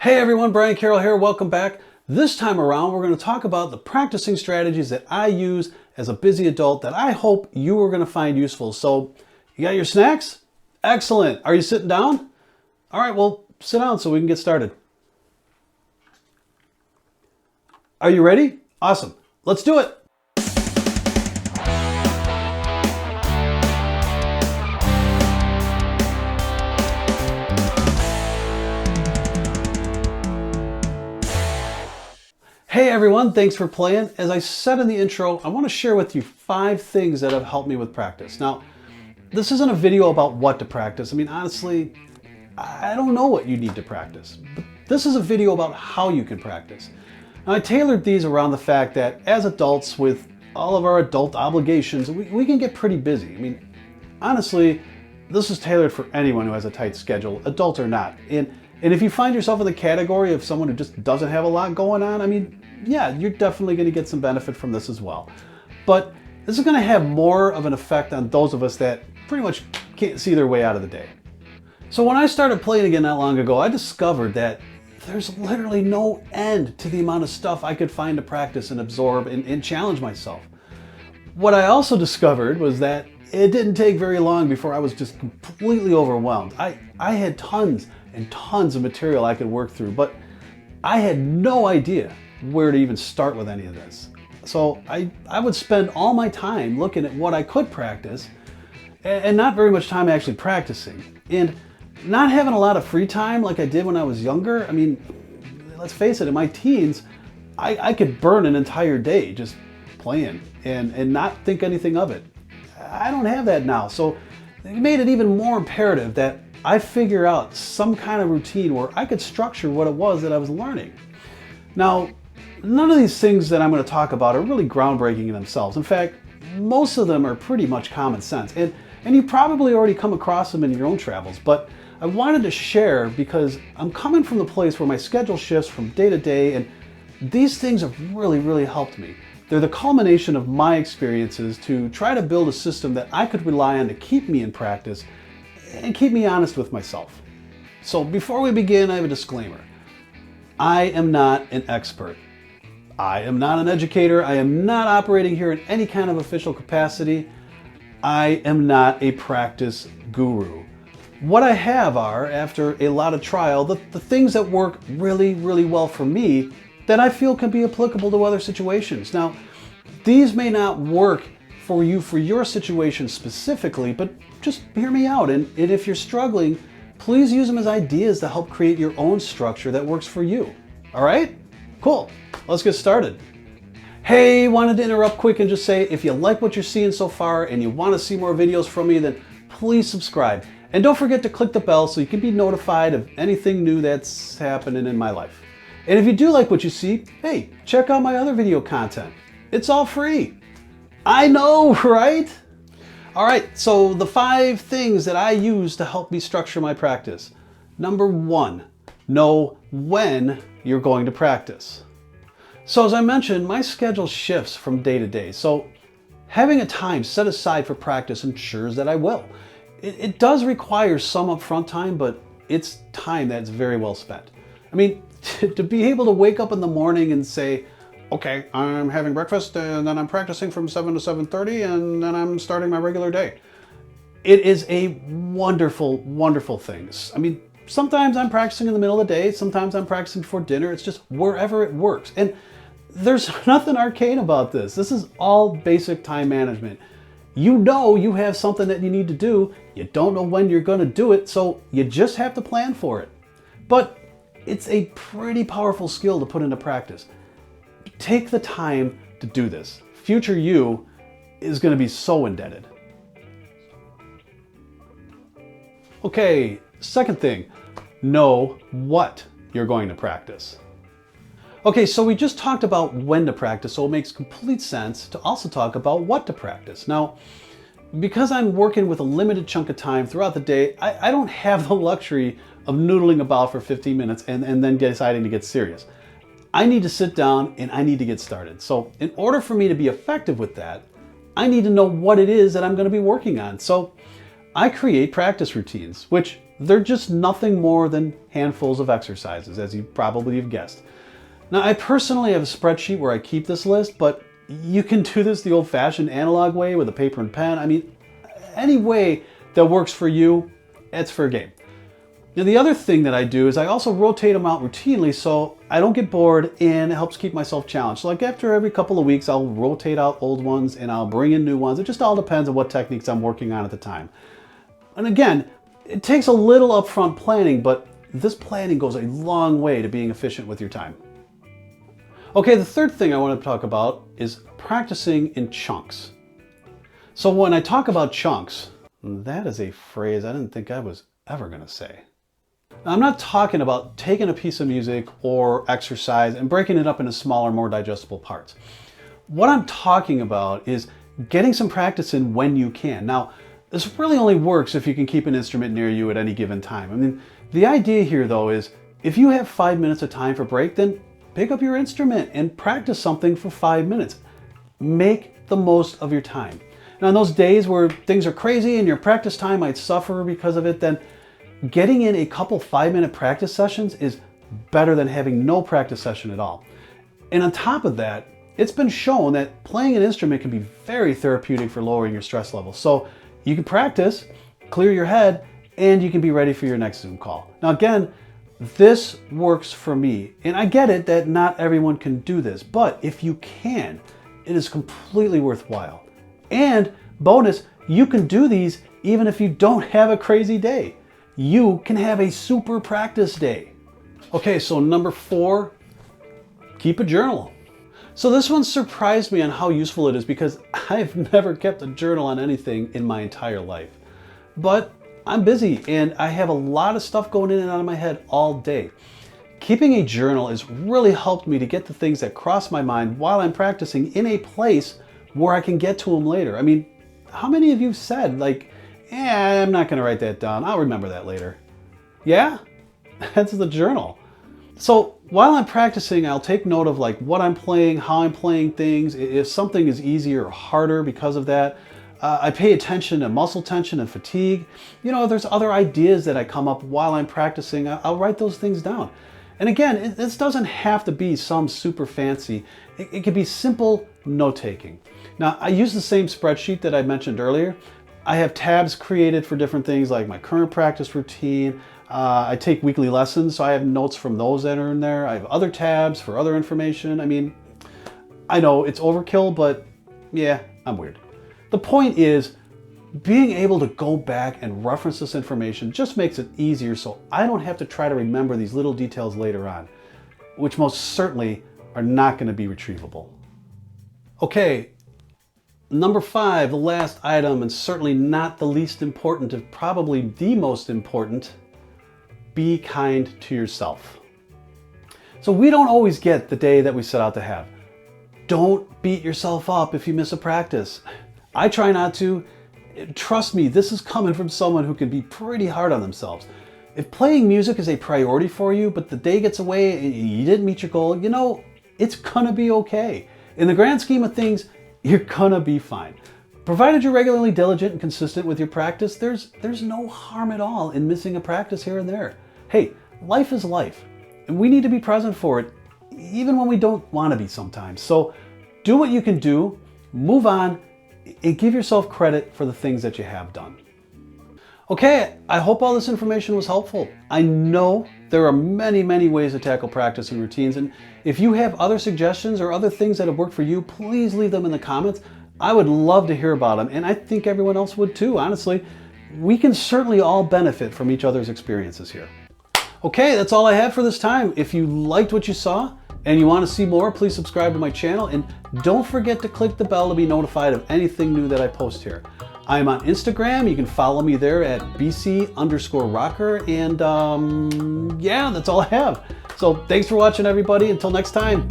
Hey everyone, Brian Carroll here. Welcome back. This time around, we're going to talk about the practicing strategies that I use as a busy adult that I hope you are going to find useful. So, you got your snacks? Excellent. Are you sitting down? All right, well, sit down so we can get started. Are you ready? Awesome. Let's do it. Hey everyone, thanks for playing. As I said in the intro, I want to share with you 5 things that have helped me with practice. Now, this isn't a video about what to practice. I mean, honestly, I don't know what you need to practice. But this is a video about how you can practice. Now, I tailored these around the fact that as adults, with all of our adult obligations, we can get pretty busy. I mean, honestly, this is tailored for anyone who has a tight schedule, adult or not. And if you find yourself in the category of someone who just doesn't have a lot going on, I mean, yeah, you're definitely going to get some benefit from this as well. But this is going to have more of an effect on those of us that pretty much can't see their way out of the day. So when I started playing again not long ago, I discovered that there's literally no end to the amount of stuff I could find to practice and absorb and challenge myself. What I also discovered was that it didn't take very long before I was just completely overwhelmed. I had tons and tons of material I could work through, but I had no idea where to even start with any of this. So I would spend all my time looking at what I could practice and not very much time actually practicing. And not having a lot of free time like I did when I was younger, I mean, let's face it, in my teens, I could burn an entire day just playing and not think anything of it. I don't have that now, so it made it even more imperative that I figure out some kind of routine where I could structure what it was that I was learning. Now, none of these things that I'm going to talk about are really groundbreaking in themselves. In fact, most of them are pretty much common sense, and you probably already come across them in your own travels, but I wanted to share because I'm coming from the place where my schedule shifts from day to day, and these things have really helped me. They're the culmination of my experiences to try to build a system that I could rely on to keep me in practice and keep me honest with myself. So before we begin, I have a disclaimer. I am not an expert. I am not an educator. I am not operating here in any kind of official capacity. I am not a practice guru. What I have are, after a lot of trial, the things that work really well for me that I feel can be applicable to other situations. Now, these may not work for you for your situation specifically, but just hear me out. And if you're struggling, please use them as ideas to help create your own structure that works for you. All right? Cool. Let's get started. Hey, wanted to interrupt quick and just say, if you like what you're seeing so far and you want to see more videos from me, then please subscribe. And don't forget to click the bell so you can be notified of anything new that's happening in my life. And if you do like what you see, hey, check out my other video content. It's all free. I know, right? All right, so the 5 things that I use to help me structure my practice. Number 1, know when you're going to practice. So as I mentioned, my schedule shifts from day to day. So having a time set aside for practice ensures that I will. It does require some upfront time, but it's time that's very well spent. I mean, to be able to wake up in the morning and say, okay, I'm having breakfast and then I'm practicing from 7 to 7:30 and then I'm starting my regular day. It is a wonderful thing. I mean, sometimes I'm practicing in the middle of the day, sometimes I'm practicing before dinner. It's just wherever it works. And there's nothing arcane about this. This is all basic time management. You know you have something that you need to do. You don't know when you're going to do it, so you just have to plan for it. But it's a pretty powerful skill to put into practice. Take the time to do this. Future you is going to be so indebted. Okay, second thing, know what you're going to practice. Okay, so we just talked about when to practice, so it makes complete sense to also talk about what to practice. Now, because I'm working with a limited chunk of time throughout the day, I don't have the luxury of noodling about for 15 minutes and then deciding to get serious. I need to sit down and I need to get started. So in order for me to be effective with that, I need to know what it is that I'm going to be working on. So I create practice routines, which They're just nothing more than handfuls of exercises, as you probably have guessed. Now, I personally have a spreadsheet where I keep this list, but you can do this the old-fashioned analog way with a paper and pen. I mean, any way that works for you, it's fair game. Now, the other thing that I do is I also rotate them out routinely so I don't get bored, and it helps keep myself challenged. So like after every couple of weeks, I'll rotate out old ones and I'll bring in new ones. It just all depends on what techniques I'm working on at the time. And again, it takes a little upfront planning, but this planning goes a long way to being efficient with your time. Okay, the third thing I want to talk about is practicing in chunks. So when I talk about chunks, that is a phrase I didn't think I was ever going to say. Now, I'm not talking about taking a piece of music or exercise and breaking it up into smaller, more digestible parts. What I'm talking about is getting some practice in when you can. Now, this really only works if you can keep an instrument near you at any given time. I mean, the idea here though is if you have 5 minutes of time for break, then pick up your instrument and practice something for 5 minutes. Make the most of your time. Now, on those days where things are crazy and your practice time might suffer because of it, then getting in a couple 5-minute practice sessions is better than having no practice session at all. And on top of that, it's been shown that playing an instrument can be very therapeutic for lowering your stress levels. So you can practice, clear your head, and you can be ready for your next Zoom call. Now again, this works for me, and I get it that not everyone can do this, but if you can, it is completely worthwhile. And bonus, you can do these even if you don't have a crazy day. You can have a super practice day. Okay, so number 4, keep a journal. So this one surprised me on how useful it is because I've never kept a journal on anything in my entire life. But I'm busy and I have a lot of stuff going in and out of my head all day. Keeping a journal has really helped me to get the things that cross my mind while I'm practicing in a place where I can get to them later. I mean, how many of you said like, I'm not gonna write that down, I'll remember that later? Yeah, that's the journal. So while I'm practicing, I'll take note of like what I'm playing, how I'm playing things, if something is easier or harder because of that. I pay attention to muscle tension and fatigue. You know, if there's other ideas that I come up while I'm practicing, I'll write those things down. And again, this doesn't have to be some super fancy. It can be simple note-taking. Now, I use the same spreadsheet that I mentioned earlier. I have tabs created for different things like my current practice routine. I take weekly lessons, so I have notes from those that are in there. I have other tabs for other information. I mean, I know it's overkill, but yeah, I'm weird. The point is, being able to go back and reference this information just makes it easier so I don't have to try to remember these little details later on, which most certainly are not going to be retrievable. Okay, number 5, the last item, and certainly not the least important, and probably the most important, be kind to yourself. So we don't always get the day that we set out to have. Don't beat yourself up if you miss a practice. I try not to. Trust me, this is coming from someone who can be pretty hard on themselves. If playing music is a priority for you, but the day gets away and you didn't meet your goal, you know, it's gonna be okay. In the grand scheme of things, you're gonna be fine. Provided you're regularly diligent and consistent with your practice, there's no harm at all in missing a practice here and there. Hey, life is life, and we need to be present for it, even when we don't want to be sometimes. So do what you can do, move on, and give yourself credit for the things that you have done. Okay, I hope all this information was helpful. I know there are many, many ways to tackle practice and routines, and if you have other suggestions or other things that have worked for you, please leave them in the comments. I would love to hear about them, and I think everyone else would too, honestly. We can certainly all benefit from each other's experiences here. Okay, that's all I have for this time. If you liked what you saw and you want to see more, please subscribe to my channel, and don't forget to click the bell to be notified of anything new that I post here. I'm on Instagram. You can follow me there at bc_rocker, and yeah, that's all I have. So thanks for watching, everybody. Until next time.